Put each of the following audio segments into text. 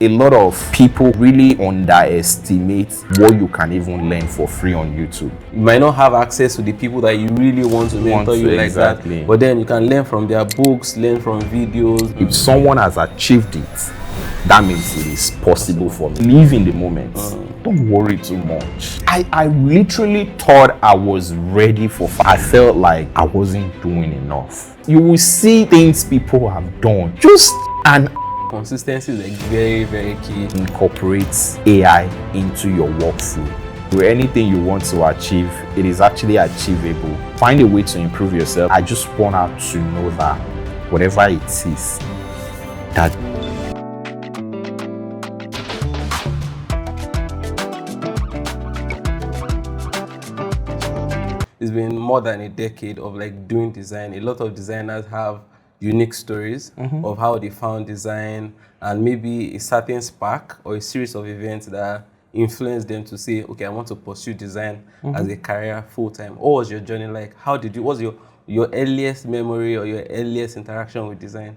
A lot of people really underestimate what you can even learn for free on YouTube. You might not have access to the people that you really want to mentor you like exactly. that, but then you can learn from their books, learn from videos. If someone has achieved it, that means it is possible for me. Live in the moment. Don't worry too much. I literally thought I was ready for I felt like I wasn't doing enough. You will see things people have done. Just an Consistency is like very, very key. Incorporate AI into your workflow. With anything you want to achieve, it is actually achievable. Find a way to improve yourself. I just want her to know that whatever it is, that it's been more than a decade of like doing design. A lot of designers have unique stories of how they found design, and maybe a certain spark or a series of events that influenced them to say, okay, I want to pursue design as a career full-time. What was your journey like? What's your earliest memory or your earliest interaction with design?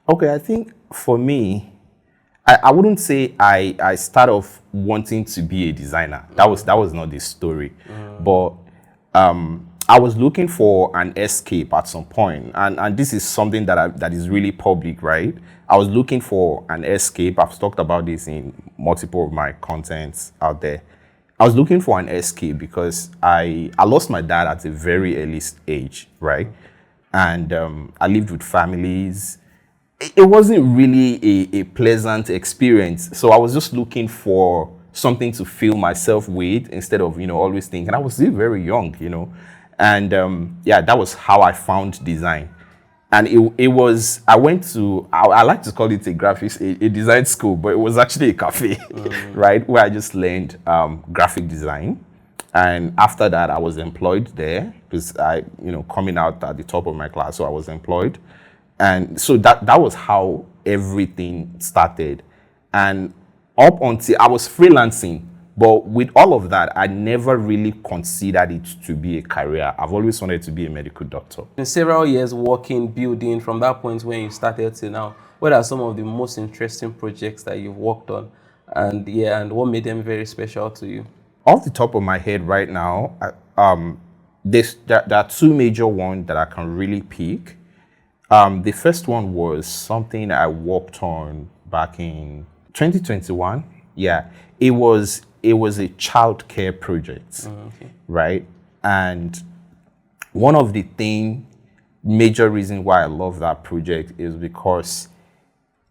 Okay, I think for me, I wouldn't say I start off wanting to be a designer. That was not the story. But I was looking for an escape at some point, and this is something that is really public, right? I was looking for an escape. I've talked about this in multiple of my contents out there. I was looking for an escape because I lost my dad at a very early age, right? And I lived with families. It wasn't really a pleasant experience. So I was just looking for something to fill myself with instead of, always thinking. I was still very young, And that was how I found design. And it was, I went to, I like to call it a design school, but it was actually a cafe, right? Where I just learned graphic design. And after that, I was employed there because coming out at the top of my class, so I was employed. And so that was how everything started. And up until I was freelancing, but with all of that, I never really considered it to be a career. I've always wanted to be a medical doctor. In several years working, building, from that point when you started to now, what are some of the most interesting projects that you've worked on? And what made them very special to you? Off the top of my head right now, there are two major ones that I can really pick. The first one was something I worked on back in 2021. Yeah, it was a childcare project, right? And one of the major reasons why I love that project is because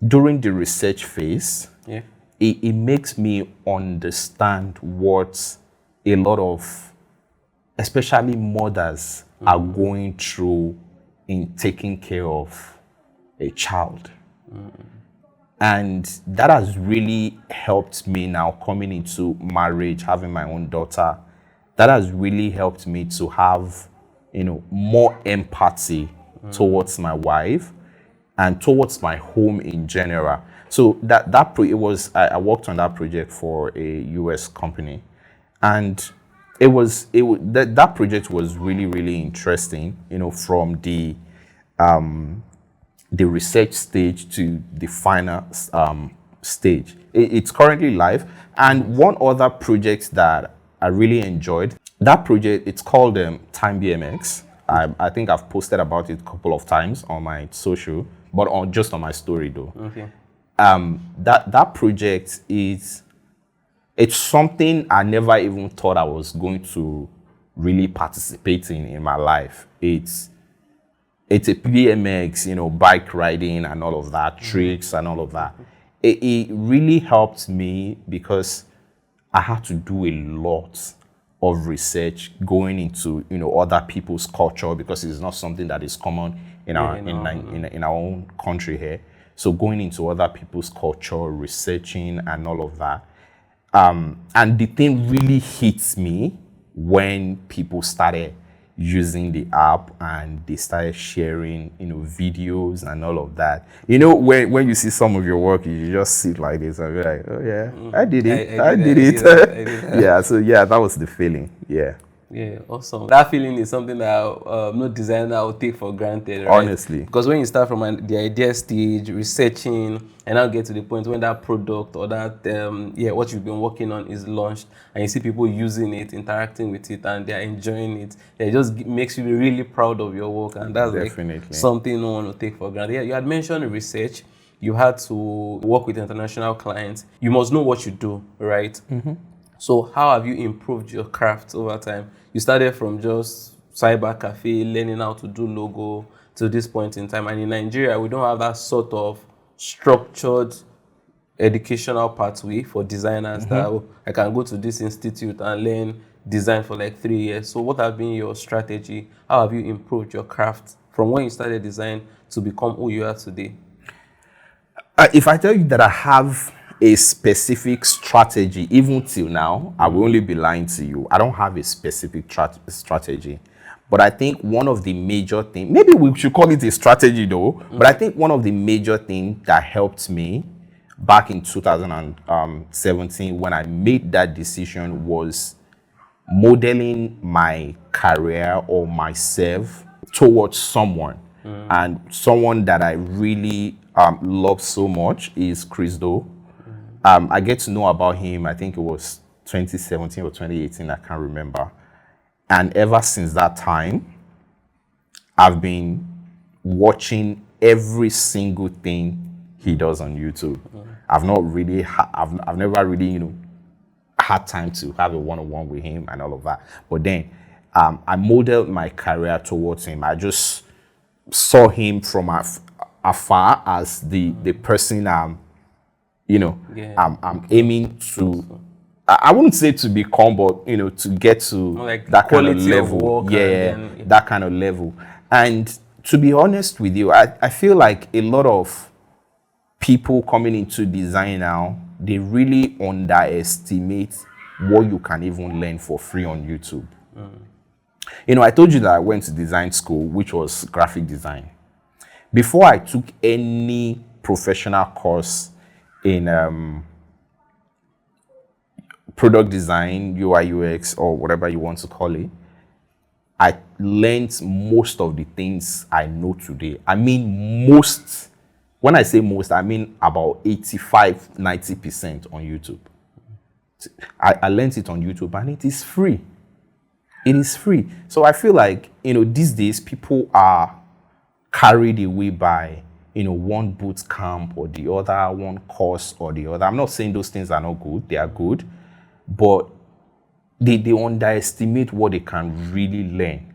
during the research phase, it makes me understand what a lot of, especially mothers, are going through in taking care of a child. And that has really helped me now coming into marriage, having my own daughter. That has really helped me to have, more empathy towards my wife and towards my home in general. So I worked on that project for a US company, and that project was really, really interesting, from the research stage to the final stage. It's currently live. And one other project that I really enjoyed, that project, it's called Time BMX. I think I've posted about it a couple of times on my social, but just on my story though. Okay. That project it's something I never even thought I was going to really participate in my life. It's a BMX, bike riding and all of that, tricks and all of that. It really helped me because I had to do a lot of research going into, other people's culture, because it's not something that is common in our own country here. So going into other people's culture, researching and all of that. And the thing really hits me when people started using the app and they started sharing, videos and all of that. When you see some of your work, you just sit like this and be like, oh yeah, I did it. I did it. Yeah, so yeah, that was the feeling. Yeah. Yeah, awesome. That feeling is something that no designer will take for granted, right? Honestly. Because when you start from the idea stage, researching, and now get to the point when that product or that what you've been working on is launched, and you see people using it, interacting with it, and they're enjoying it, it just makes you really proud of your work, and that's like Definitely. something no one will take for granted. Yeah, you had mentioned research. You had to work with international clients. You must know what you do, right? So how have you improved your craft over time? You started from just cyber cafe, learning how to do logo to this point in time. And in Nigeria, we don't have that sort of structured educational pathway for designers that I can go to this institute and learn design for like 3 years. So what have been your strategy? How have you improved your craft from when you started design to become who you are today? If I tell you that I have a specific strategy, even till now, I will only be lying to you. I don't have a specific strategy. But I think one of the major things, maybe we should call it a strategy though, but I think one of the major things that helped me back in 2017 when I made that decision was modeling my career or myself towards someone. And someone that I really love so much is Chris Do. I get to know about him, I think it was 2017 or 2018, I can't remember. And ever since that time, I've been watching every single thing he does on YouTube. I've not really, I've never really, had time to have a one-on-one with him and all of that. But then I modeled my career towards him. I just saw him from afar as the person I'm aiming to. I wouldn't say to become, but to get to Like that kind of quality of level. work Yeah, and then- that kind of level. And to be honest with you, I feel like a lot of people coming into design now, they really underestimate what you can even learn for free on YouTube. I told you that I went to design school, which was graphic design. Before I took any professional course in product design, UI, UX, or whatever you want to call it, I learned most of the things I know today. I mean, most. When I say most, I mean about 85, 90% on YouTube. I learned it on YouTube and it is free. It is free. So I feel like, these days people are carried away by, one boot camp or the other, one course or the other. I'm not saying those things are not good. They are good. But they underestimate what they can really learn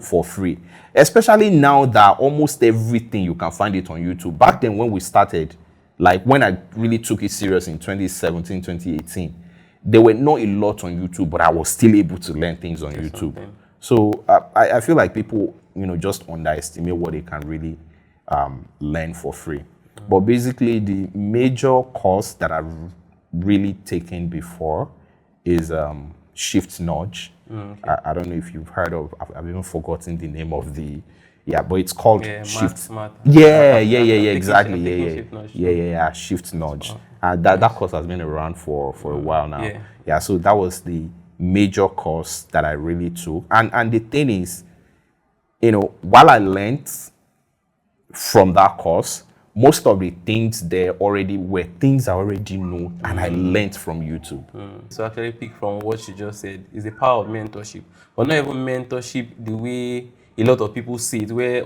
for free. Especially now that almost everything you can find it on YouTube. Back then when we started, like when I really took it serious in 2017, 2018, there were not a lot on YouTube, but I was still able to learn things on YouTube. So I feel like people, just underestimate what they can really learn for free. But basically, the major course that I've really taken before is Shift Nudge. I don't know if you've heard of, I've even forgotten the name of but it's called Shift. Exactly. Shift Nudge. And that course has been around for a while now. So that was the major course that I really took. And the thing is, while I learned from that course, most of the things there already were things I already know and I learned from YouTube. So actually pick from what you just said is the power of mentorship. But not even mentorship the way a lot of people see it, where,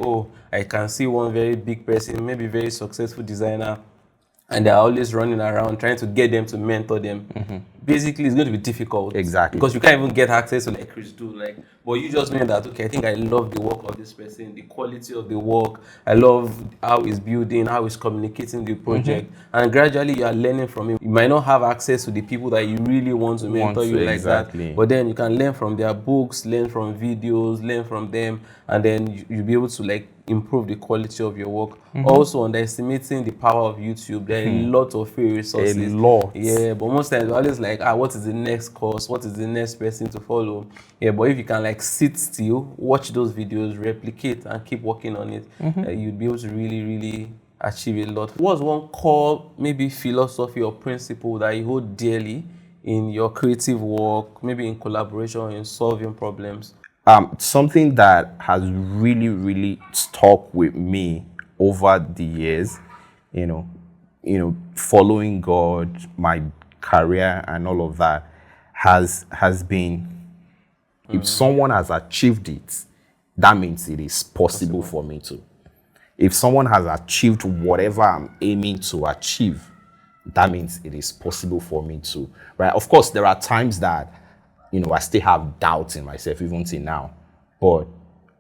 I can see one very big person, maybe very successful designer, and they're always running around trying to get them to mentor them. Basically, it's going to be difficult. Exactly. Because you can't even get access to like Chris do. But you just know that, okay, I think I love the work of this person, the quality of the work. I love how he's building, how he's communicating the project. And gradually you are learning from him. You might not have access to the people that you really want to mentor you like exactly. that. But then you can learn from their books, learn from videos, learn from them. And then you'll be able to improve the quality of your work. Also underestimating the power of YouTube. There are a lot of free resources. A lot. Yeah, but most times we're always like, what is the next course? What is the next person to follow? Yeah, but if you can sit still, watch those videos, replicate and keep working on it, you'd be able to really, really achieve a lot. What's one core maybe philosophy or principle that you hold dearly in your creative work, maybe in collaboration, in solving problems? Something that has really, really stuck with me over the years, you know, following God, my career, and all of that, has been, if someone has achieved it, that means it is possible for me to. If someone has achieved whatever I'm aiming to achieve, that means it is possible for me to. Right? Of course, there are times that, I still have doubts in myself, even till now. But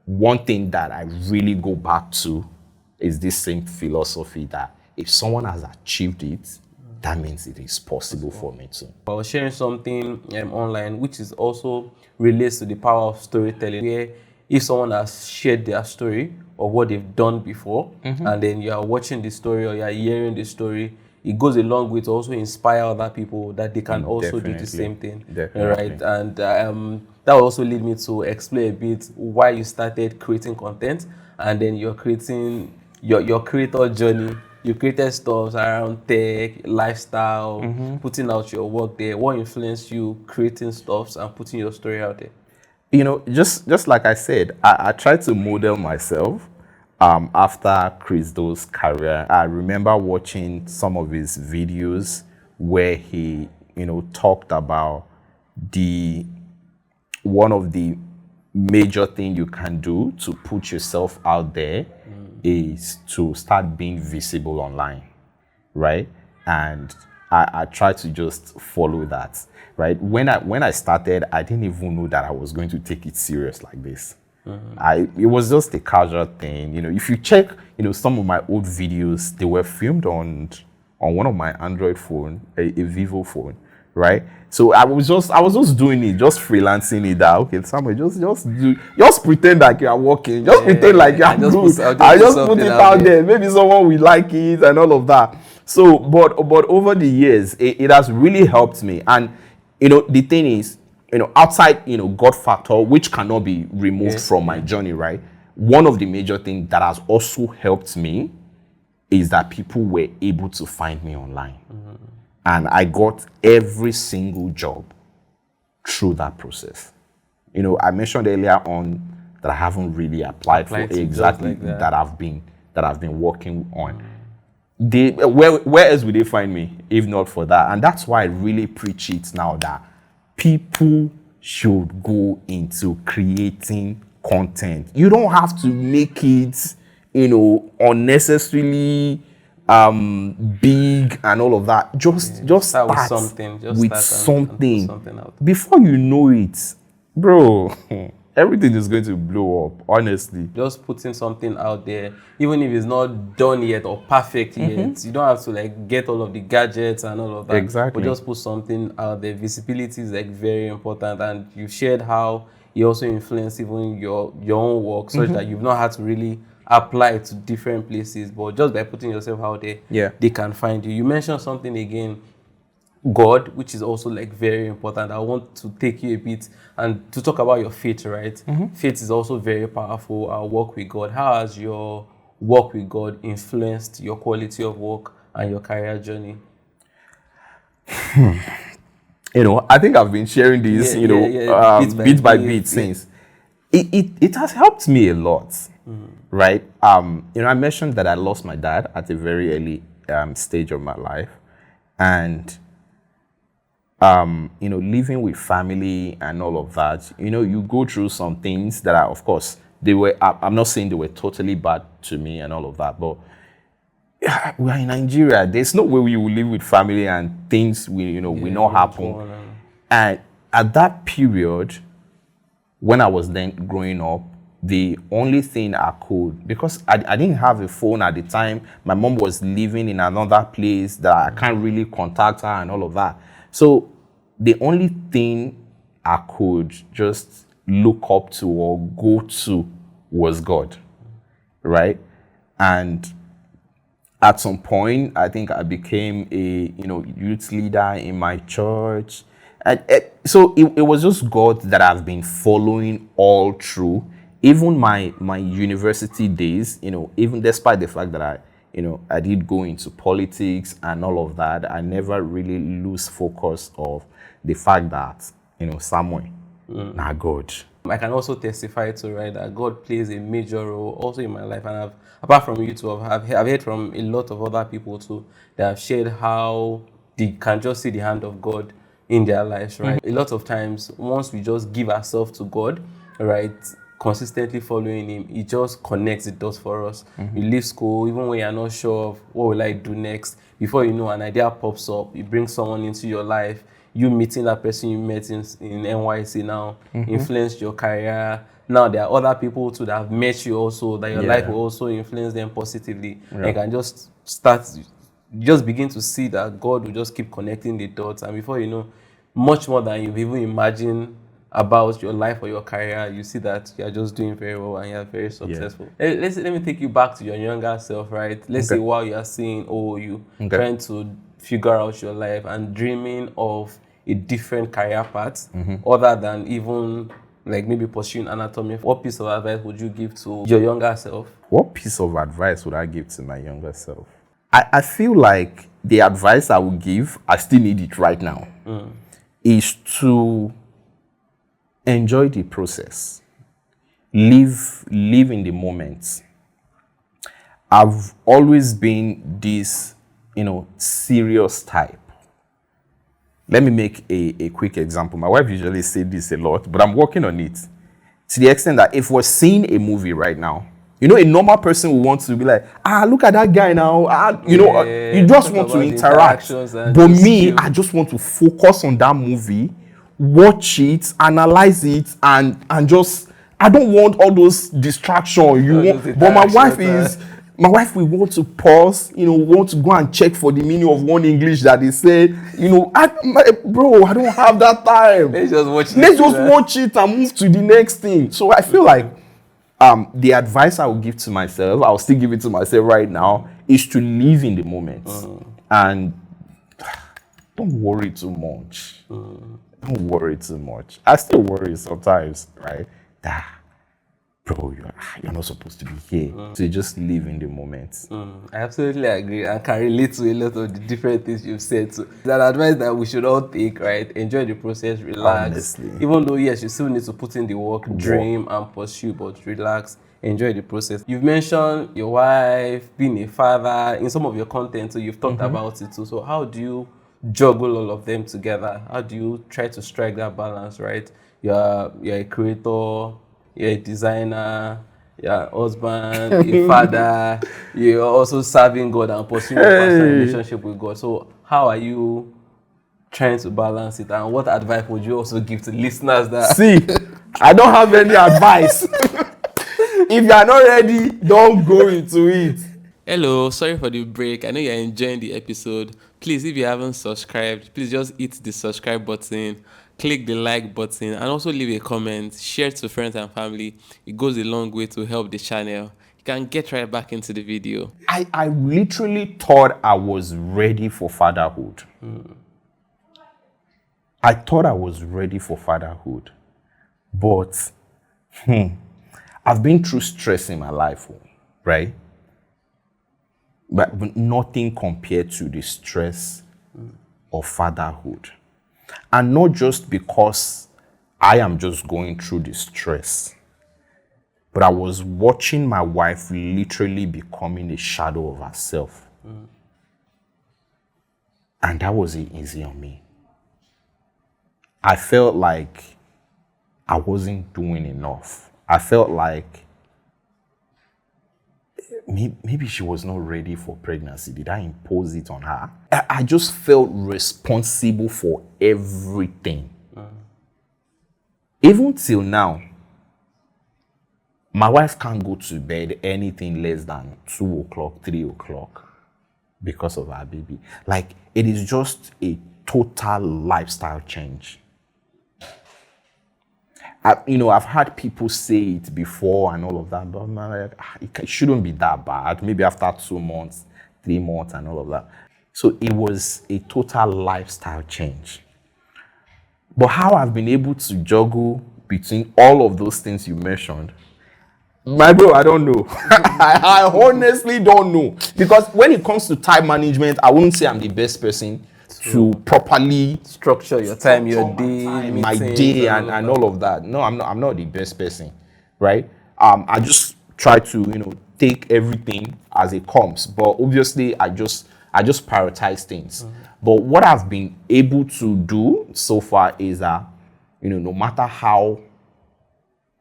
one thing that I really go back to is this same philosophy that if someone has achieved it, that means it is possible for me to. I was sharing something online, which is also relates to the power of storytelling, where if someone has shared their story of what they've done before, and then you are watching the story or you are hearing the story, it goes a long way to also inspire other people that they can also do the same thing. Definitely. Right? And that will also lead me to explain a bit why you started creating content, and then you're creating your creator journey. You created stuff around tech, lifestyle, putting out your work there. What influenced you creating stuffs and putting your story out there? Just like I said, I tried to model myself after Chris Do's career. I remember watching some of his videos where he, talked about one of the major thing you can do to put yourself out there is to start being visible online, right? And I try to just follow that, right? When I started, I didn't even know that I was going to take it serious like this. It was just a casual thing, If you check, some of my old videos, they were filmed on one of my Android phone, a Vivo phone, right? So I was just doing it, just freelancing it. That okay, Samuel, just pretend like you are working, just pretend like you are good. I just put it out there. Maybe someone will like it and all of that. So, but over the years, it has really helped me. And the thing is, outside God factor, which cannot be removed from my journey, right? One of the major things that has also helped me is that people were able to find me online. And I got every single job through that process. I mentioned earlier on that I haven't really applied for exactly like that I've been working on. Where else would they find me if not for that? And that's why I really preach it now that people should go into creating content. You don't have to make it, unnecessarily big and all of that. Just start with something. With something. And put something out. Before you know it, bro, everything is going to blow up, honestly. Just putting something out there, even if it's not done yet or perfect yet, you don't have to get all of the gadgets and all of that. Exactly. But just put something out there. Visibility is very important, and you shared how it also influenced even your own work, such that you've not had to really apply to different places, but just by putting yourself out there, they can find you. You mentioned something again, God, which is also very important. I want to take you a bit and to talk about your faith, right? Faith is also very powerful. Our work with God. How has your work with God influenced your quality of work and your career journey? I think I've been sharing this, bit by bit since. It has helped me a lot, right? I mentioned that I lost my dad at a very early stage of my life, and living with family and all of that, you go through some things that are, of course, I'm not saying they were totally bad to me and all of that, but we are in Nigeria. There's no way we will live with family and things will not happen. And at that period, when I was then growing up, the only thing I could, because I didn't have a phone at the time, my mom was living in another place that I can't really contact her and all of that. So the only thing I could just look up to or go to was God, right? And at some point, I think I became a youth leader in my church. And so it was just God that I've been following all through. Even my university days, even despite the fact that I I did go into politics and all of that. I never really lose focus of the fact that, Samuel, now God. I can also testify to, right, that God plays a major role also in my life. And apart from you two, I've heard from a lot of other people too that have shared how they can just see the hand of God in their lives, right? A lot of times, once we just give ourselves to God, right, consistently following Him, He just connects the dots for us. You leave school, even when you're not sure of what will I do next, before you know, an idea pops up. You bring someone into your life. You meeting that person you met in NYC now influenced your career. Now there are other people too that have met you also, that your life will also influence them positively. And you can just begin to see that God will just keep connecting the dots, and before you know, much more than you've even imagined about your life or your career, you see that you're just doing very well and you're very successful. Let me take you back to your younger self, right? Let's say while you're seeing OOU, trying to figure out your life and dreaming of a different career path other than even like maybe pursuing anatomy. What piece of advice would you give to your younger self? What piece of advice would I give to my younger self? I feel like the advice I would give, I still need it right now, is to enjoy the process. Live in the moment. I've always been this, serious type. Let me make a quick example. My wife usually says this a lot, but I'm working on it. To the extent that if we're seeing a movie right now, a normal person will want to be like, look at that guy now. You just want to interact. But me, I just want to focus on that movie, watch it, analyze it, and just, I don't want all those distractions. But my wife will want to pause, want to go and check for the meaning of one English that they say, bro, I don't have that time. Let's just watch it and move to the next thing. So I feel like the advice I will give to myself, I'll still give it to myself right now, is to live in the moment. And don't worry too much. Don't worry too much. I still worry sometimes, right? Bro, you're not supposed to be here. So you just live in the moment. I absolutely agree and can relate to a lot of the different things you've said. So it's an advice that we should all take, right? Enjoy the process, relax. Honestly. Even though, yes, you still need to put in the work, dream and pursue, but relax, enjoy the process. You've mentioned your wife, being a father. In some of your content, so you've talked about it too. So how do you juggle all of them together? How do you try to strike that balance, right? You're a creator, you're a designer, you're a husband, a father, you're also serving God and pursuing a personal relationship with God. So how are you trying to balance it? And what advice would you also give to listeners that... See, I don't have any advice. If you are not ready, don't go into it. Hello, sorry for the break. I know you're enjoying the episode. Please, if you haven't subscribed, please just hit the subscribe button, click the like button, and also leave a comment. Share it to friends and family. It goes a long way to help the channel. You can get right back into the video. I literally thought I was ready for fatherhood. I thought I was ready for fatherhood. But I've been through stress in my life, right? But nothing compared to the stress of fatherhood. And not just because I am just going through the stress, but I was watching my wife literally becoming a shadow of herself. And that wasn't easy on me. I felt like I wasn't doing enough. I felt like maybe she was not ready for pregnancy. Did I impose it on her? I just felt responsible for everything. Even till now, my wife can't go to bed anything less than 2 o'clock, 3 o'clock because of her baby. Like, it is just a total lifestyle change. I've had people say it before and all of that, but man, it shouldn't be that bad. Maybe after 2 months, 3 months and all of that. So it was a total lifestyle change. But how I've been able to juggle between all of those things you mentioned, My bro, I don't know. I honestly don't know. Because when it comes to time management, I wouldn't say I'm the best person to properly Structure your time, your structure day, my meetings, day and and all of all of that. No, I'm not the best person, right? I just try to, take everything as it comes. But obviously, I just prioritize things. But what I've been able to do so far is that, no matter how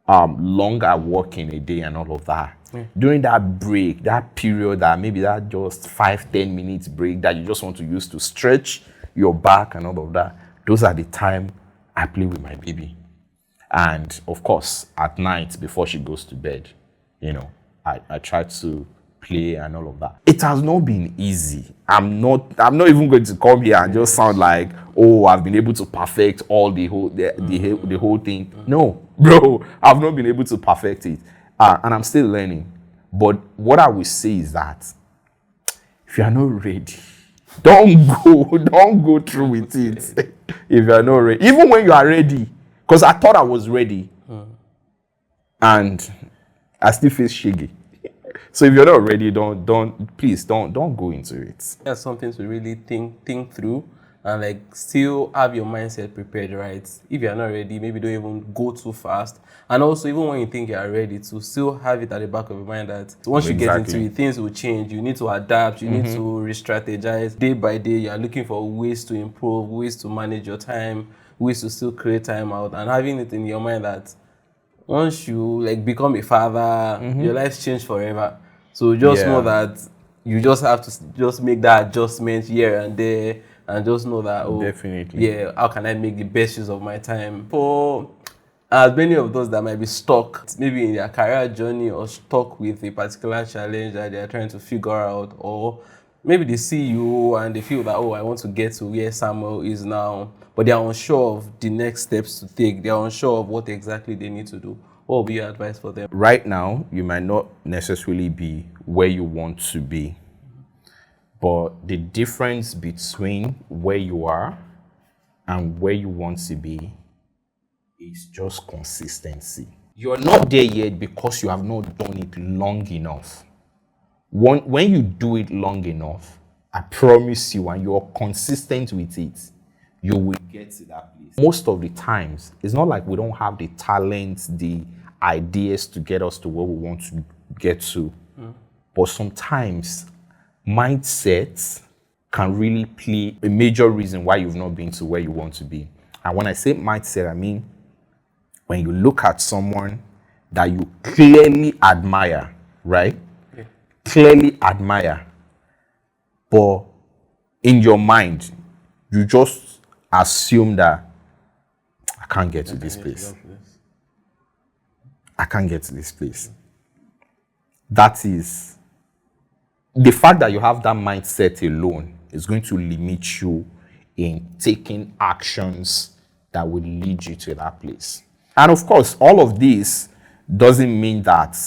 long I work in a day and all of that. During that break, that period, that maybe that just 5-10 minutes break that you just want to use to stretch your back and all of that, those are the time I play with my baby. And of course, at night before she goes to bed, I try to play and all of that. It has not been easy. I'm not even going to come here and just sound like, oh, I've been able to perfect all the whole thing. No, bro, I've not been able to perfect it. And I'm still learning. But what I will say is that if you are not ready, don't go through with it. If you are not ready. Even when you are ready. Because I thought I was ready. And I still feel shaggy. So if you're not ready, please don't go into it. that's something to really think through and like still have your mindset prepared, right? If you're not ready, maybe don't even go too fast. And also, even when you think you're ready, to still have it at the back of your mind that once you get into Exactly. it, things will change. You need to adapt, you need to re-strategize. Day by day, you're looking for ways to improve, ways to manage your time, ways to still create time out, and having it in your mind that once you like become a father, your life's changed forever. So just know Yeah. that you just have to just make that adjustment here and there, and just know that Definitely. yeah, how can I make the best use of my time? For as many of those that might be stuck, maybe in their career journey or stuck with a particular challenge that they are trying to figure out, or maybe they see you and they feel that, oh, I want to get to where Samuel is now, but they are unsure of the next steps to take. They are unsure of what exactly they need to do. What would be your advice for them? Right now, you might not necessarily be where you want to be. But the difference between where you are and where you want to be is just consistency. You're not there yet because you have not done it long enough. When you do it long enough, I promise you, and you're consistent with it, you will get to that place. Most of the times, it's not like we don't have the talent, the ideas to get us to where we want to get to. But sometimes mindset can really play a major reason why you've not been to where you want to be. And when I say mindset, I mean when you look at someone that you clearly admire, right? Clearly admire, but in your mind, you just assume that I can't get to this place. I can't get to this place. That is the fact that you have that mindset alone is going to limit you in taking actions that will lead you to that place. And of course, all of this doesn't mean that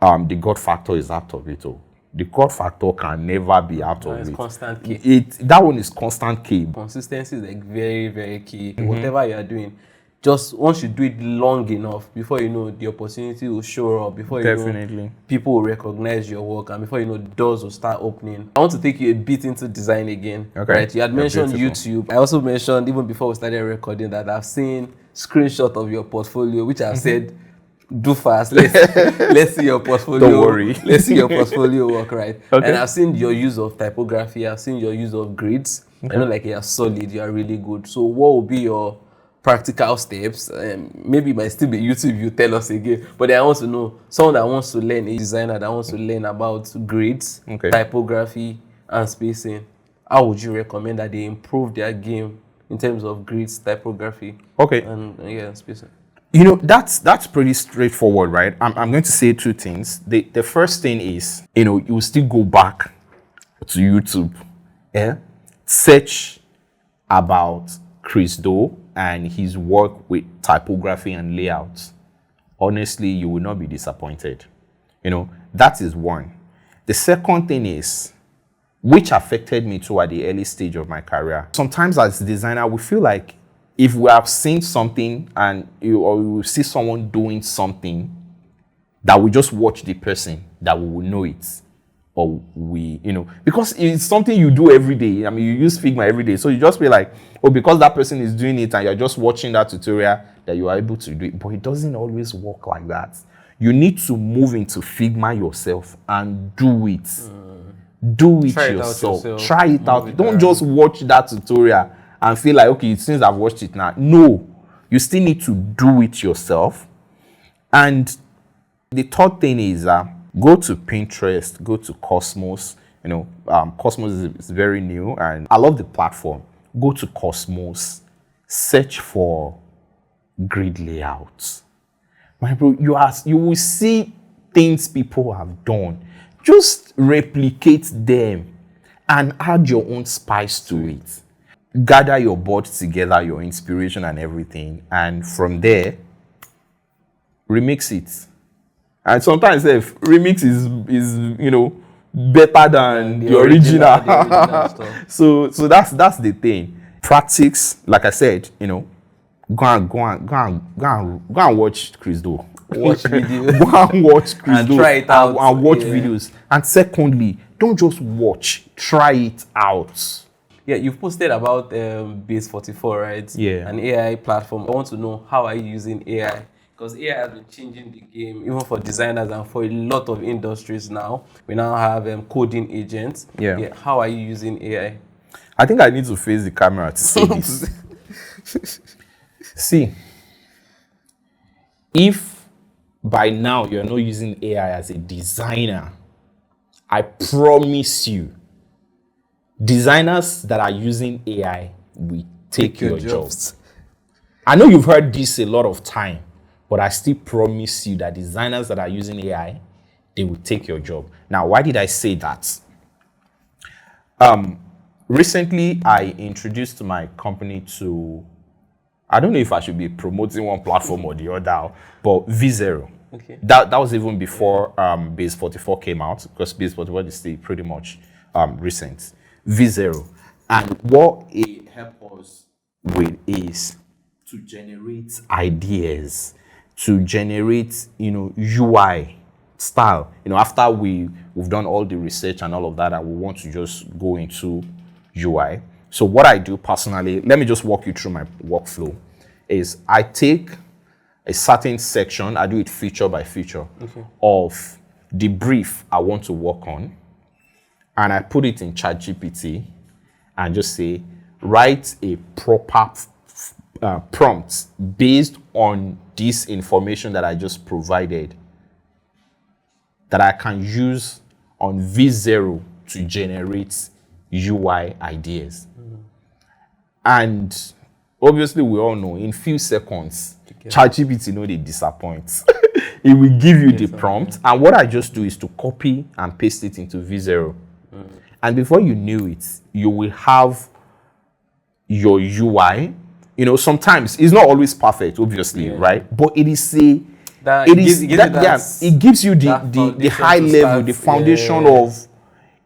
the God factor is out of it all. The God factor can never be out of It's it. constant key. That one is constant key. Consistency is like very, very key. Whatever you are doing, just once you do it long enough, before you know, the opportunity will show up. Before you know, Definitely. people will recognize your work, and before you know, doors will start opening. I want to take you a bit into design again. Okay. Right? You had Yeah, mentioned beautiful. YouTube. I also mentioned even before we started recording that I've seen screenshot of your portfolio, which I've said, do fast. Let's see your portfolio. Don't worry. Let's see your portfolio work, right? Okay. And I've seen your use of typography. I've seen your use of grids. I know, like, you're solid. You're really good. So, what will be your practical steps? Maybe it might still be YouTube. You tell us again. But then I want to know someone that wants to learn, a designer that wants to learn about grids, Okay. typography, and spacing. How would you recommend that they improve their game in terms of grids, typography, Okay. and spacing? That's pretty straightforward, right? I'm going to say two things. The first thing is, you still go back to YouTube, search about Chris Doe and his work with typography and layouts. Honestly, you will not be disappointed. That is one. The second thing is, which affected me too at the early stage of my career. Sometimes as a designer, we feel like if we have seen something or we see someone doing something, that we just watch the person, that we will know it. Or we, because it's something you do every day. I mean, you use Figma every day. So you just be like, oh, because that person is doing it and you're just watching that tutorial, that you are able to do it. But it doesn't always work like that. You need to move into Figma yourself and do it. Do it yourself. Try it out. Don't just watch that tutorial and feel like, okay, since I've watched it now. No, you still need to do it yourself. And the third thing is go to Pinterest, go to Cosmos. Cosmos is very new and I love the platform. Go to Cosmos, search for grid layouts. My bro, you will see things people have done. Just replicate them and add your own spice to it. Gather your board together, your inspiration and everything, and from there, remix it. And sometimes remix is better than the original. Stuff. So that's the thing. Practice, like I said, go and watch Chris Do. Watch videos. Go and watch Chris and Do try it out and watch videos. And secondly, don't just watch, try it out. Yeah, you've posted about Base 44, right? Yeah. An AI platform. I want to know, how are you using AI? Because AI has been changing the game, even for designers and for a lot of industries now. We now have coding agents. Yeah. How are you using AI? I think I need to face the camera to say this. See, if by now you're not using AI as a designer, I promise you, designers that are using AI will take your jobs. I know you've heard this a lot of time, but I still promise you that designers that are using AI, they will take your job. Now, why did I say that? Recently, I introduced my company to, I don't know if I should be promoting one platform or the other, but V0. Okay. That was even before Base 44 came out, because Base 44 is still pretty much recent. V0. And what it helps us with is to generate ideas, to generate, UI style. After we've done all the research and all of that, and we want to just go into UI. So what I do personally, let me just walk you through my workflow, is I take a certain section, I do it feature by feature, of the brief I want to work on, and I put it in ChatGPT and just say, write a proper prompt based on this information that I just provided, that I can use on V0 to generate UI ideas. And obviously we all know in few seconds, ChatGPT they disappoint. It will give you the prompt, and what I just do is to copy and paste it into V0. And before you knew it, you will have your UI. Sometimes it's not always perfect, obviously, right? But it is it gives you the high level, the foundation of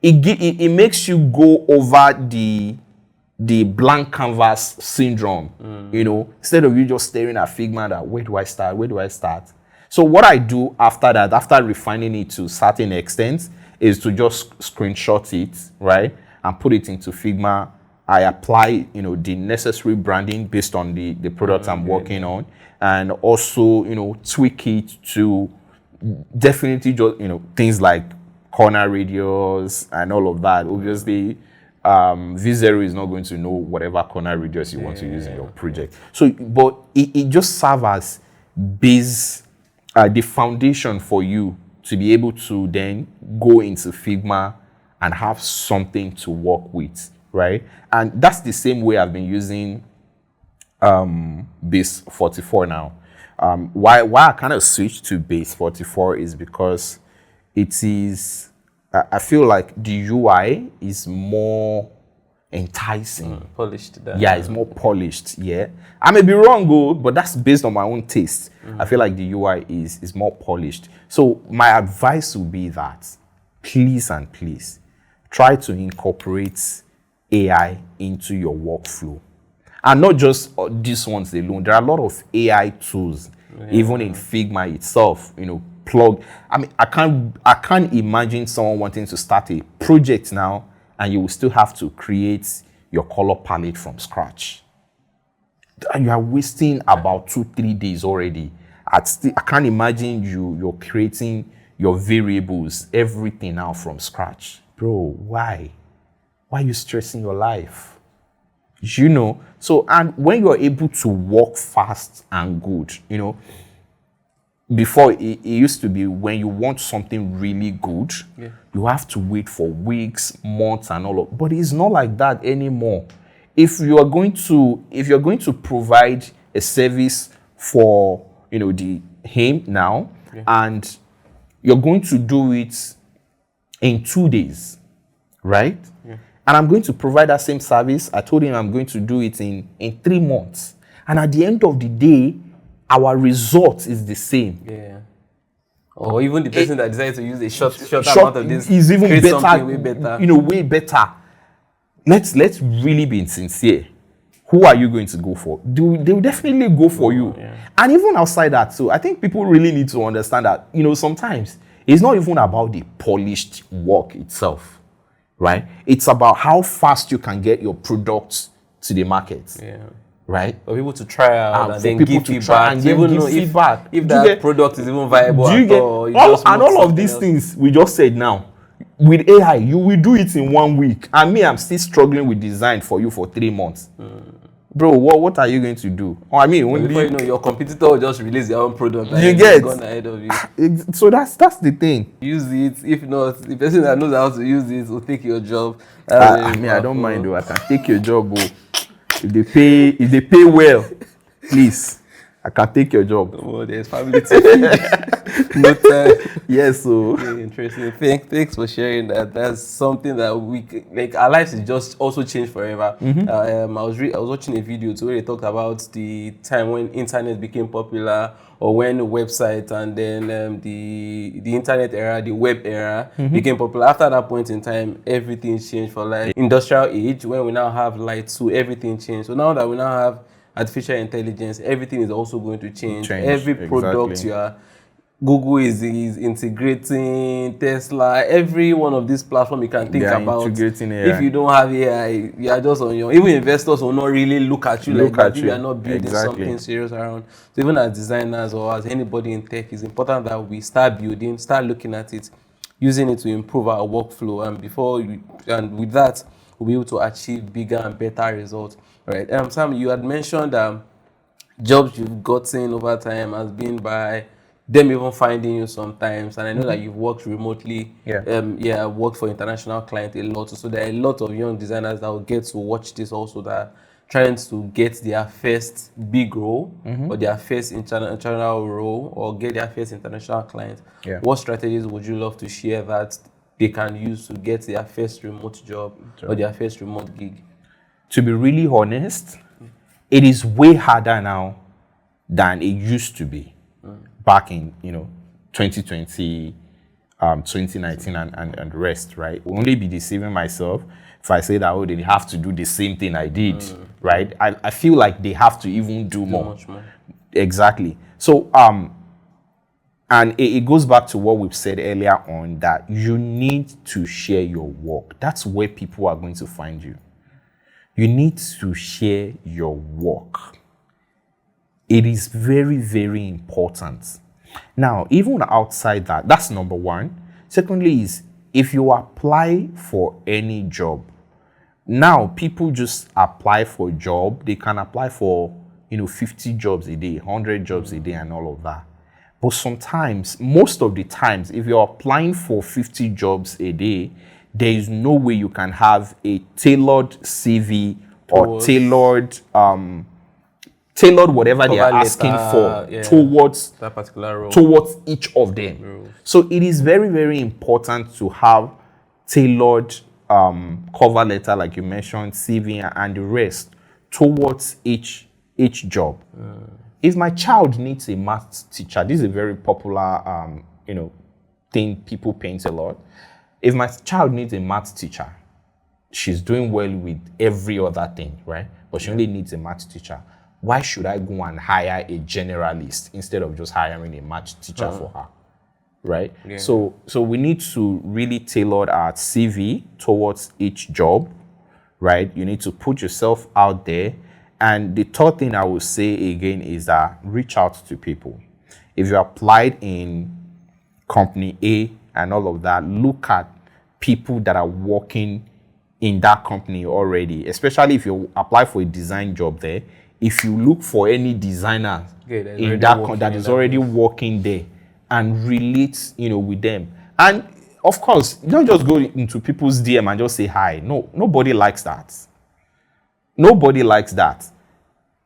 it makes you go over the blank canvas syndrome. Instead of you just staring at Figma, that where do I start? So what I do after that, after refining it to certain extent, is to just screenshot it, right, and put it into Figma. I apply, the necessary branding based on the product I'm working on, and also, tweak it to definitely just, things like corner radius and all of that. Obviously, V0 is not going to know whatever corner radius you want to use in your project. So, but it just serves as base, the foundation for you to be able to then go into Figma and have something to work with, right? And that's the same way I've been using Base 44 now. Why I kind of switched to Base 44 is because it is, I feel like the UI is more enticing. Polished. Yeah, it's more polished, yeah. I may be wrong, but that's based on my own taste. I feel like the UI is more polished. So my advice would be that please try to incorporate AI into your workflow. And not just these ones alone. There are a lot of AI tools, even in Figma itself, plug. I mean, I can't imagine someone wanting to start a project now and you will still have to create your color palette from scratch. And you are wasting about 2-3 days already. I can't imagine you're creating your variables, everything now from scratch. Bro, why? Why are you stressing your life? So, and when you're able to work fast and good, before it used to be when you want something really good, you have to wait for weeks, months, and all of. But it's not like that anymore. If you're going to provide a service for the him now, and you're going to do it in 2 days, right? And I'm going to provide that same service. I told him I'm going to do it in 3 months. And at the end of the day, our result is the same. Yeah. Or even the person that decided to use a short amount of this is even create better, something way better. Way better. Let's really be sincere. Who are you going to go for? They will definitely go for you. Yeah. And even outside that too, I think people really need to understand that, sometimes it's not even about the polished work itself, right? It's about how fast you can get your products to the market. Yeah. Right? For people to try out and then people give to feedback. try and even give know feedback. if that product is even viable Do you at get all. You all, just and want all of these something else. things we just said now? With AI, you will do it in 1 week. And me, I'm still struggling with design for you for 3 months. Bro, what are you going to do? I mean, But only before you know, your competitor will just release their own product and You it's get? gone ahead of you. So that's the thing. Use it. If not, the person that knows how to use it will take your job. I mean, I don't mind though. I can take your job, bro. If they pay well, please, I can take your job. Oh, there's family to feed. No time. Yes, so Okay, interesting. Thanks for sharing that. That's something that our lives is just also changed forever. I was watching a video too where they talked about the time when internet became popular, or when the website and then the internet era, the web era became popular. After that point in time, everything changed for like industrial age. When we now have lights, so everything changed. So now that we now have artificial intelligence, everything is also going to change. Every product exactly. Google is integrating, Tesla, every one of these platforms you can think They are about. integrating AI. If you don't have AI, you are just on your. Even investors will not really look at you like that if you are not building something serious around. So even as designers or as anybody in tech, it's important that we start building, start looking at it, using it to improve our workflow, and with that, we'll be able to achieve bigger and better results. All right. Sam, you had mentioned jobs you've gotten over time has been by them even finding you sometimes, and I know that you've worked remotely. Worked for international clients a lot. So there are a lot of young designers that will get to watch this also, that are trying to get their first big role or their first international role or get their first international client. What strategies would you love to share that they can use to get their first remote job or their first remote gig? To be really honest, it is way harder now than it used to be back in 2020, 2019 and the rest, right? Will only be deceiving myself if I say that they have to do the same thing I did, right? I feel like they have to even do more. Much more. Exactly. So and it goes back to what we've said earlier on, that you need to share your work. That's where people are going to find you. You need to share your work. It is very, very important. Now, even outside that, that's number one. Secondly is, if you apply for any job, now people just apply for a job. They can apply for, 50 jobs a day, 100 jobs a day and all of that. But sometimes, most of the times, if you're applying for 50 jobs a day, there is no way you can have a tailored CV or tailored whatever they are asking for towards that particular role, towards each of them. So it is very, very important to have tailored cover letter, like you mentioned, CV and the rest towards each job. If my child needs a math teacher, this is a very popular thing people paint a lot. If my child needs a math teacher, she's doing well with every other thing, right? But she only needs a math teacher. Why should I go and hire a generalist instead of just hiring a math teacher for her? right? Yeah. So we need to really tailor our CV towards each job, right? You need to put yourself out there. And the third thing I will say again is that reach out to people. If you applied in company A and all of that, look at people that are working in that company already, especially if you apply for a design job there. If you look for any designer in that is already working there, and relate, with them. And of course, don't just go into people's DM and just say hi. No, nobody likes that. Nobody likes that.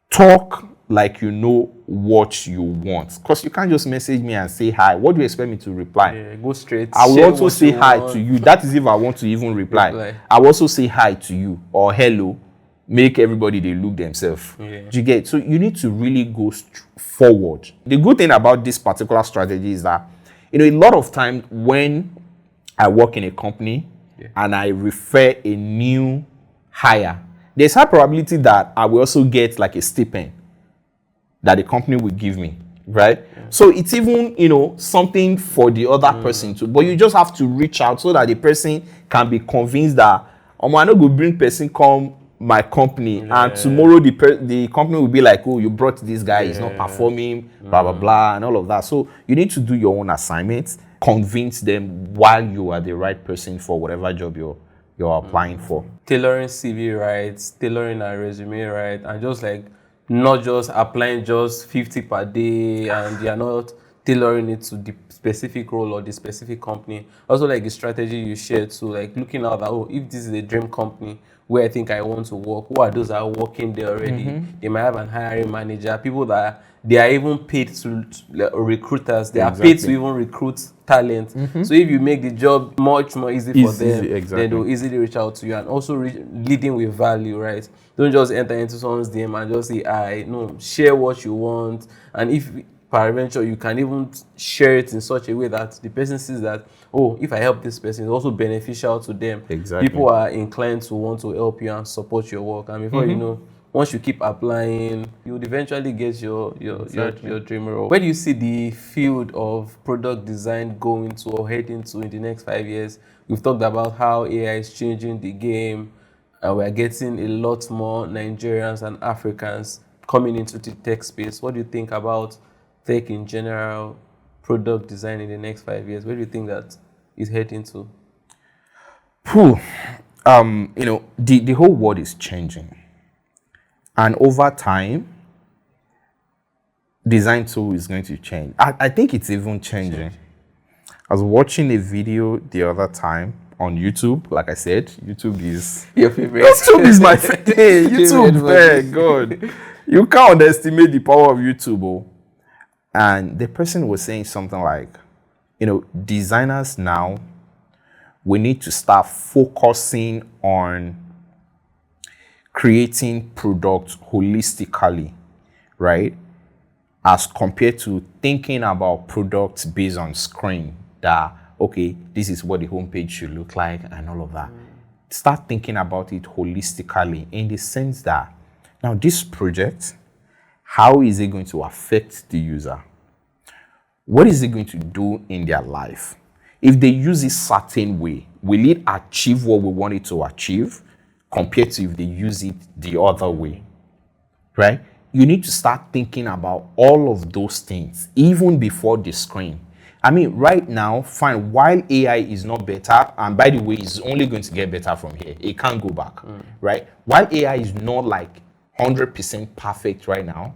Talk like you know what you want, because you can't just message me and say hi. What do you expect me to reply? Yeah, go straight. I will also say hi to you. That is if I want to even reply. I will also say hi to you or hello. Make everybody they look themselves. Yeah. Do you get? So you need to really go forward. The good thing about this particular strategy is that, a lot of times when I work in a company and I refer a new hire, there's high probability that I will also get like a stipend that the company will give me, right? Yeah. So it's even, something for the other person too. But you just have to reach out so that the person can be convinced that, I'm not going to bring person come my company, and tomorrow the company will be like, oh, you brought this guy, he's not performing, blah, blah, blah, and all of that. So you need to do your own assignments, convince them while you are the right person for whatever job you're applying for. Tailoring CV right, tailoring a resume right, and just like not just applying just 50 per day, and you're not tailoring it to the specific role or the specific company. Also, like the strategy you shared, so like looking out that, oh, if this is a dream company where I think I want to work, who are those that are working there already? They might have an hiring manager, people that they are even paid to recruiters. They are paid to even recruit talent. So if you make the job much more easy for them, then they'll easily reach out to you. And also leading with value, right? Don't just enter into someone's DM and just say, no, share what you want. And if peradventure, you can even share it in such a way that the person sees that, oh, if I help this person, it's also beneficial to them. Exactly. People are inclined to want to help you and support your work. And before you know, once you keep applying, you would eventually get your dream role. Where do you see the field of product design going to or heading to in the next 5 years? We've talked about how AI is changing the game, and we're getting a lot more Nigerians and Africans coming into the tech space. What do you think about tech in general, product design in the next 5 years? Where do you think that is heading to? The whole world is changing. And over time, design tool is going to change. I think it's even changing. I was watching a video the other time on YouTube. Like I said, YouTube is your favorite. YouTube is my favorite. YouTube, God. You can't underestimate the power of YouTube. Oh. And the person was saying something like, designers now, we need to start focusing on creating products holistically, right? As compared to thinking about products based on screen that, okay, this is what the homepage should look like and all of that. Start thinking about it holistically in the sense that, now this project, how is it going to affect the user? What is it going to do in their life? If they use it certain way, will it achieve what we want it to achieve compared to if they use it the other way, right? You need to start thinking about all of those things even before the screen. I mean, right now, fine, while AI is not better, and by the way, it's only going to get better from here. It can't go back, right? While AI is not like 100% perfect right now,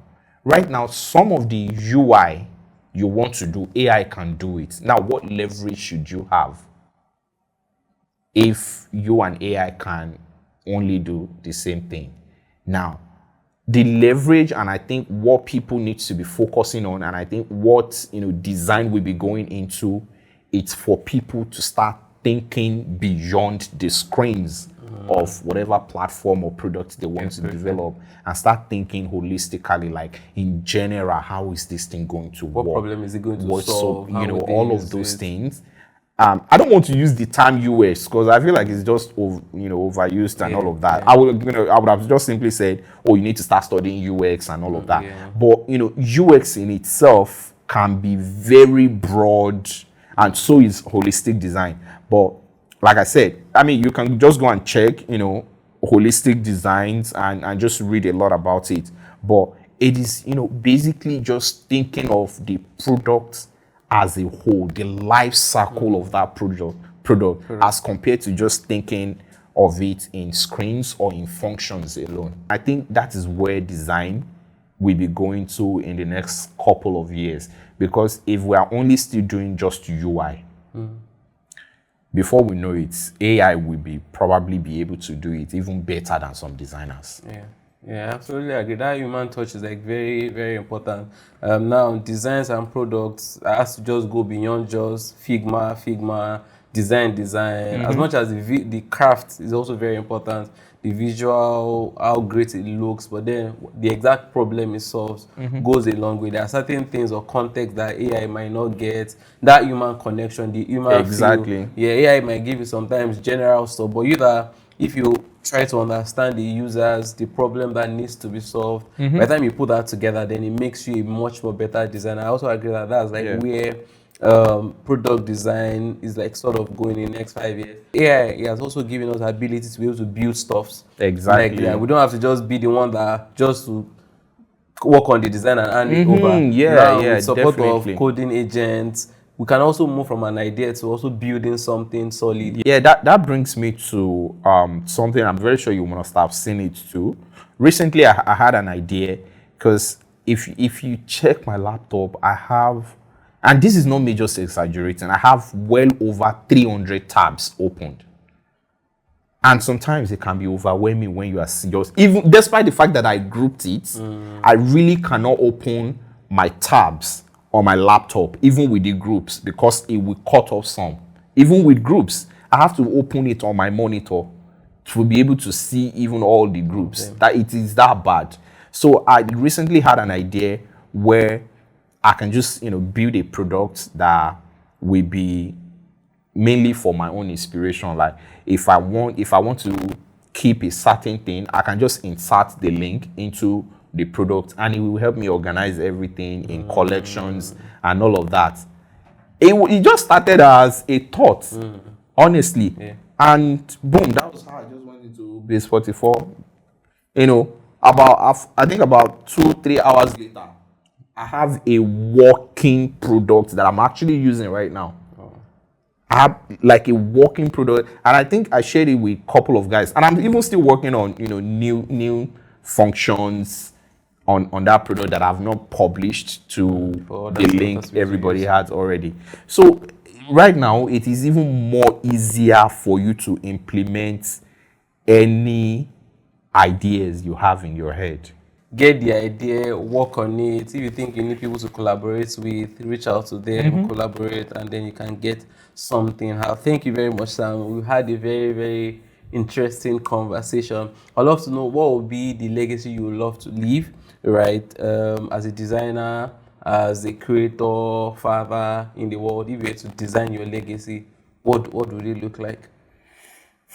some of the UI you want to do, AI can do it. Now, what leverage should you have if you and AI can only do the same thing? Now, the leverage, and I think what people need to be focusing on, and I think what design will be going into, it's for people to start thinking beyond the screens of whatever platform or product they want to develop, and start thinking holistically, like in general, how is this thing going to work? What problem is it going to solve? All of those things. I don't want to use the term UX because I feel like it's just overused and all of that. I would have just simply said, oh, you need to start studying UX and all of that. But UX in itself can be very broad, and so is holistic design. But like I said, I mean, you can just go and check, holistic designs and just read a lot about it. But it is, basically just thinking of the product as a whole, the life cycle of that product as compared to just thinking of it in screens or in functions alone. I think that is where design will be going to in the next couple of years. Because if we are only still doing just UI, before we know it, AI will probably be able to do it even better than some designers. Yeah, absolutely agree. That human touch is like very, very important. Now, designs and products has to just go beyond just Figma, design. As much as the craft is also very important, the visual, how great it looks, but then the exact problem it solves goes a long way. There are certain things or context that AI might not get. That human connection, the human Exactly. feel. Yeah, AI might give you sometimes general stuff, but if you try to understand the users, the problem that needs to be solved, by the time you put that together, then it makes you a much more better designer. I also agree that that's like where product design is like sort of going in the next 5 years. AI has also given us ability to be able to build stuffs. Exactly. Like we don't have to just be the one that just to work on the design and hand it over. Yeah, Now, yeah, with support definitely. of coding agents, we can also move from an idea to also building something solid. Yeah, that brings me to something I'm very sure you must have seen it too. Recently, I had an idea because if you check my laptop, I have, and this is not me just exaggerating, I have well over 300 tabs opened. And sometimes it can be overwhelming when you are serious. Even despite the fact that I grouped it, I really cannot open my tabs on my laptop, even with the groups, because it will cut off some. Even with groups, I have to open it on my monitor to be able to see even all the groups. That it is that bad. So I recently had an idea where I can just build a product that will be mainly for my own inspiration. Like if I want to keep a certain thing, I can just insert the link into the product and it will help me organize everything in collections and all of that. It just started as a thought, honestly. And boom, that was how I just went into base 44. I think about 2-3 hours later, I have a working product that I'm actually using right now. I have like a working product, and I think I shared it with a couple of guys, and I'm even still working on new functions on that product that I've not published to the link everybody has already. So right now it is even more easier for you to implement any ideas you have in your head. Get the idea, work on it. If you think you need people to collaborate with, reach out to them, collaborate, and then you can get something out. Thank you very much, Sam. We had a very, very interesting conversation. I'd love to know what would be the legacy you would love to leave, right? As a designer, as a creator, father in the world. If you were to design your legacy, what would it look like?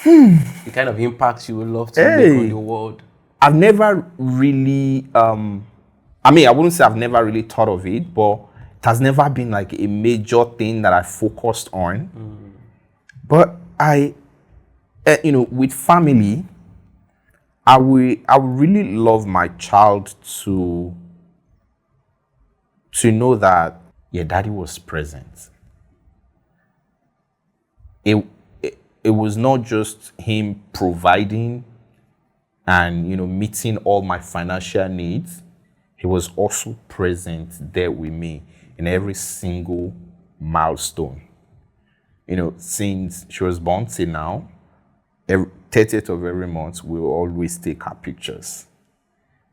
The kind of impact you would love to make on the world. I've never really, I wouldn't say I've never really thought of it, but it has never been like a major thing that I focused on. But with family, I would really love my child to know that, yeah, daddy was present. It was not just him providing and meeting all my financial needs. He was also present there with me in every single milestone. Since she was born till now, 30th of every month, we will always take our pictures.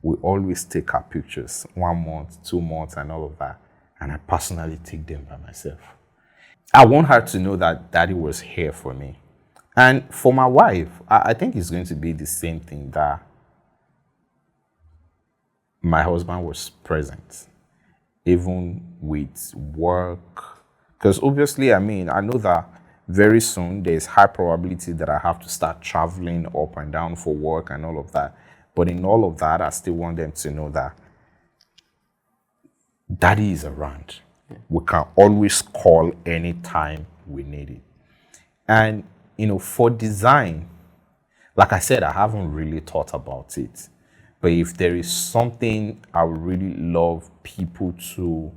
We always take our pictures, 1 month, 2 months, and all of that. And I personally take them by myself. I want her to know that daddy was here for me. And for my wife, I think it's going to be the same thing, that my husband was present, even with work. Because obviously, I know that very soon there's high probability that I have to start traveling up and down for work and all of that. But in all of that, I still want them to know that daddy is around. We can always call anytime we need it. And, for design, like I said, I haven't really thought about it. But if there is something I would really love people to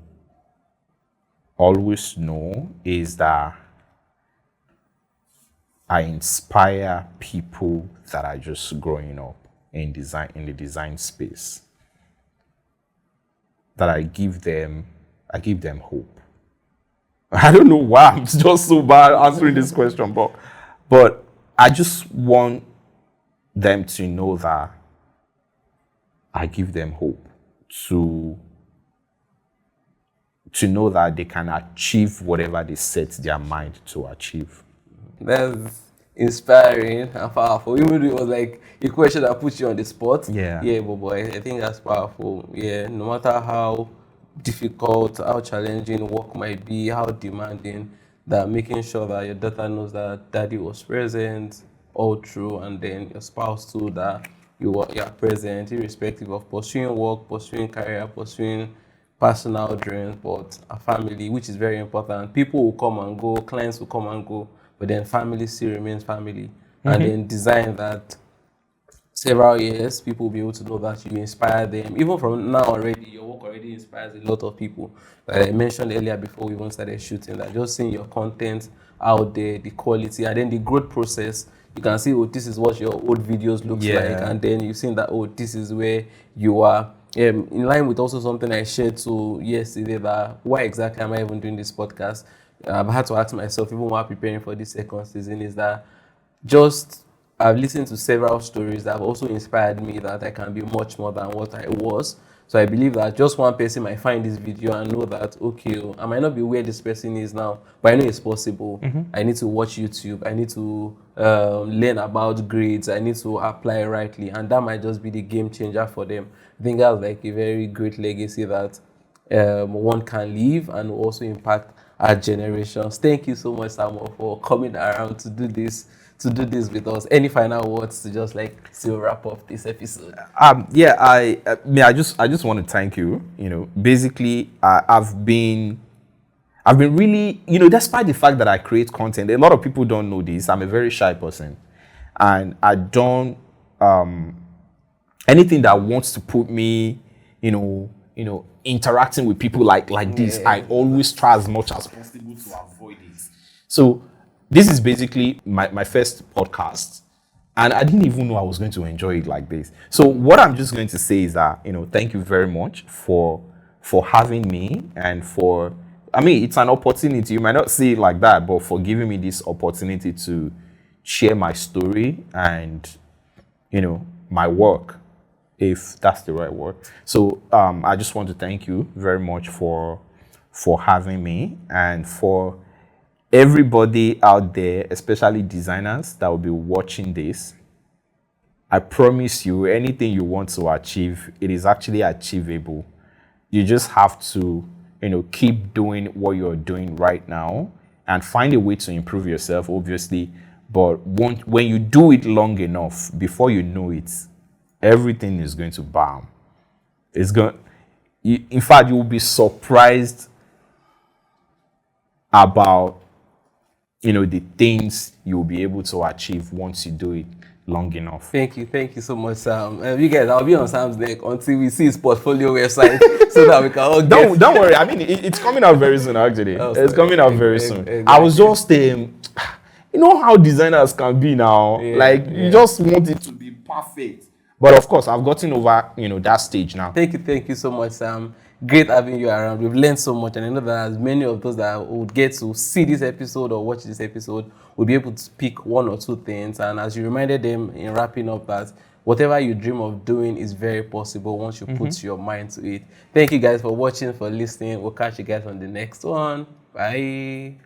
always know, is that I inspire people that are just growing up in the design space. That I give them hope. I don't know why I'm just so bad answering this question, but I just want them to know that I give them hope to know that they can achieve whatever they set their mind to achieve. That's inspiring and powerful. Even though it was like a question that puts you on the spot. Yeah. Yeah, but boy, I think that's powerful. Yeah, no matter how difficult, how challenging work might be, how demanding, that making sure that your daughter knows that daddy was present all through, and then your spouse too, that you are present, irrespective of pursuing work, pursuing career, pursuing personal dreams, but a family, which is very important. People will come and go, clients will come and go, but then family still remains family. And then design that several years, people will be able to know that you inspire them. Even from now already, your work already inspires a lot of people. Like I mentioned earlier before we even started shooting, that just seeing your content out there, the quality, and then the growth process, you can see, oh, this is what your old videos looks like, and then you've seen that, oh, this is where you are. In line with also something I shared to yesterday, that why exactly am I even doing this podcast? I've had to ask myself, even while preparing for this second season, is that just I've listened to several stories that have also inspired me that I can be much more than what I was. So I believe that just one person might find this video and know that, okay, I might not be where this person is now, but I know it's possible. I need to watch YouTube. I need to learn about grades. I need to apply rightly. And that might just be the game changer for them. I think that's like a very great legacy that one can leave and also impact our generations. Thank you so much, Samuel, for coming around to do this with us. Any final words to just like to wrap up this episode? Yeah, I just want to thank you. Basically, I've been really, despite the fact that I create content, a lot of people don't know this. I'm a very shy person, and I don't anything that wants to put me, interacting with people like this. I always try as much as possible to avoid it. So this is basically my first podcast, and I didn't even know I was going to enjoy it like this. So what I'm just going to say is that, thank you very much for having me, and it's an opportunity. You might not see it like that, but for giving me this opportunity to share my story and, my work, if that's the right word. So I just want to thank you very much for having me, and for everybody out there, especially designers that will be watching this. I promise you, anything you want to achieve, it is actually achievable. You just have to, keep doing what you're doing right now and find a way to improve yourself, obviously. But when you do it long enough, before you know it, everything is going to bomb. In fact, you will be surprised about the things you'll be able to achieve once you do it long enough. Thank you so much, Sam. You guys, I'll be on Sam's neck until we see his portfolio website so that we can all get... Don't worry. I mean, it's coming out very soon, actually. It's coming out very soon. Exactly. I was just, how designers can be now. You just want it to be perfect. But of course, I've gotten over, that stage now. Thank you so much, Sam. Great having you around. We've learned so much, and I know that as many of those that would get to see this episode or watch this episode will be able to pick one or two things. And as you reminded them in wrapping up, that whatever you dream of doing is very possible once you put your mind to it. Thank you guys for watching, for listening. We'll catch you guys on the next one. Bye.